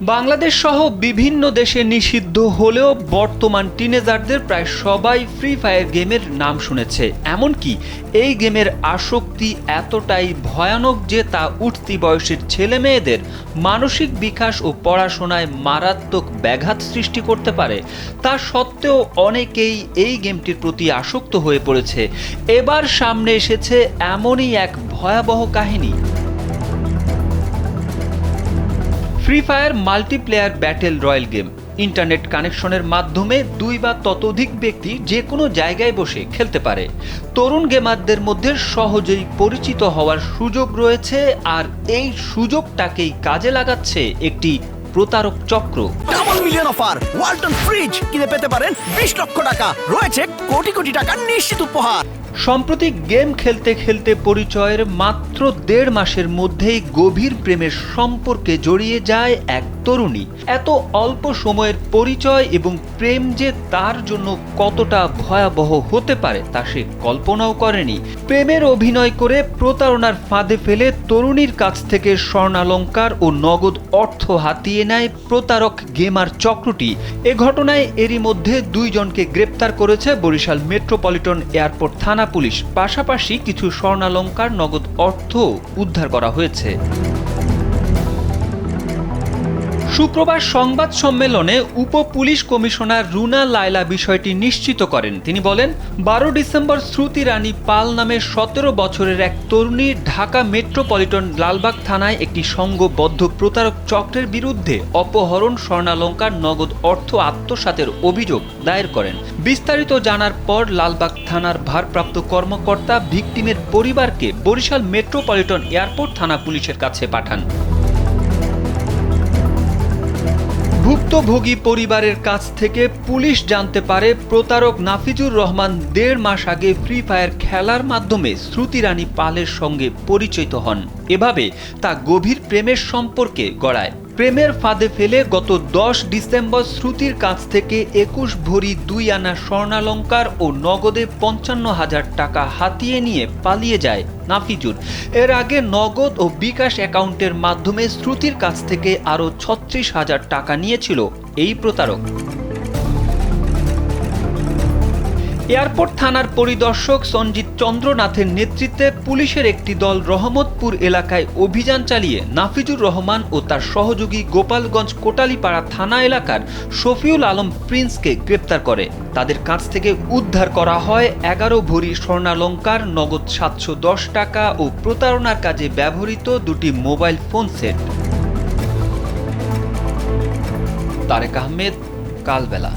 বাংলাদেশ সহ বিভিন্ন দেশে নিষিদ্ধ হলেও বর্তমান টিনেজারদের প্রায় সবাই ফ্রি ফায়ার গেমের নাম শুনেছে। এমনকি এই গেমের আসক্তি এতটাই ভয়ানক যে তা উঠতি বয়সের ছেলে মেয়েদের মানসিক বিকাশ ও পড়াশোনায় মারাত্মক ব্যাঘাত সৃষ্টি করতে পারে। তা সত্ত্বেও অনেকেই এই গেমটির প্রতি আসক্ত হয়ে পড়েছে। এবার সামনে এসেছে এমনই এক ভয়াবহ কাহিনী। Free fire multiplayer battle royale game. Internet কানেকশনের মাধ্যমে 2 বা ততোধিক ব্যক্তি যে কোনো জায়গায় বসে খেলতে পারে। তরুণ গেমারদের মধ্যে সহজেই পরিচিত হওয়ার সুযোগ রয়েছে, আর এই সুযোগটাকেই কাজে লাগাচ্ছে একটি প্রতারক চক্র। Double million offer, Walton fridge কিনে পেতে পারেন 20 লক্ষ টাকা, রয়েছে কোটি কোটি টাকার নিশ্চিত উপহার। সম্প্রতি গেম খেলতে খেলতে পরিচয়ের মাত্র 1.5 মাসের মধ্যেই গভীর প্রেমের সম্পর্কে জড়িয়ে যায় এক তরুণী। এত অল্প সময়ের পরিচয় এবং প্রেম যে তার জন্য কতটা ভয়াবহ হতে পারে তা সে কল্পনাও করেনি। প্রেমের অভিনয় করে প্রতারণার ফাঁদে ফেলে তরুণীর কাছ থেকে স্বর্ণালংকার ও নগদ অর্থ হাতিয়ে নেয় প্রতারক গেমার চক্রটি। এ ঘটনায় এরই মধ্যে 2 জনকে গ্রেপ্তার করেছে বরিশাল মেট্রোপলিটন এয়ারপোর্ট থানা পুলিশ। পাশাপাশি কিছু স্বর্ণালংকার, নগদ অর্থ উদ্ধার করা হয়েছে। শুক্রবার সংবাদ সম্মেলনে উপ পুলিশ কমিশনার রুনা লায়লা বিষয়টি নিশ্চিত করেন। তিনি বলেন, 12 ডিসেম্বর শ্রুতি রানী পাল নামে 17 বছরের এক তরুণী ঢাকা মেট্রোপলিটন লালবাগ থানায় একটি সংঘবদ্ধ প্রতারক চক্রের বিরুদ্ধে অপহরণ, স্বর্ণালংকার, নগদ অর্থ আত্মসাতের অভিযোগ দায়ের করেন। বিস্তারিত জানার পর লালবাগ থানার ভারপ্রাপ্ত কর্মকর্তা ভিকটিমের পরিবারকে বরিশাল মেট্রোপলিটন এয়ারপোর্ট থানা পুলিশের কাছে পাঠান। ভুক্তভোগী পরিবারের কাছ থেকে পুলিশ জানতে পারে প্রতারক নাফিজুর রহমান 1.5 মাস আগে ফ্রি ফায়ার খেলার মাধ্যমে শ্রুতি রানী পালের সঙ্গে পরিচিত হন। এভাবে তা গভীর প্রেমের সম্পর্কে গড়ায়। প্রেমের ফাঁদে ফেলে গত 10 ডিসেম্বর শ্রুতির কাছ থেকে 21 ভরি 2 আনা স্বর্ণালংকার ও নগদে 55,000 টাকা হাতিয়ে নিয়ে পালিয়ে যায় নাফিজুর। এর আগে নগদ ও বিকাশ অ্যাকাউন্টের মাধ্যমে শ্রুতির কাছ থেকে আরও 36,000 টাকা নিয়েছিল এই প্রতারক। এয়ারপোর্ট থানার পরিদর্শক সঞ্জিত চন্দ্রনাথের নেতৃত্বে পুলিশের একটি দল রহমতপুর এলাকায় অভিযান চালিয়ে নাফিজুর রহমান ও তার সহযোগী গোপালগঞ্জ কোটালীপাড়া থানা এলাকার শফিউল আলম প্রিন্সকে গ্রেপ্তার করে। তাদের কাছ থেকে উদ্ধার করা হয় 11 ভরি স্বর্ণালংকার, নগদ 710 টাকা ও প্রতারণার কাজে ব্যবহৃত 2টি mobile phone set. Tareq Ahmed, কালবেলা।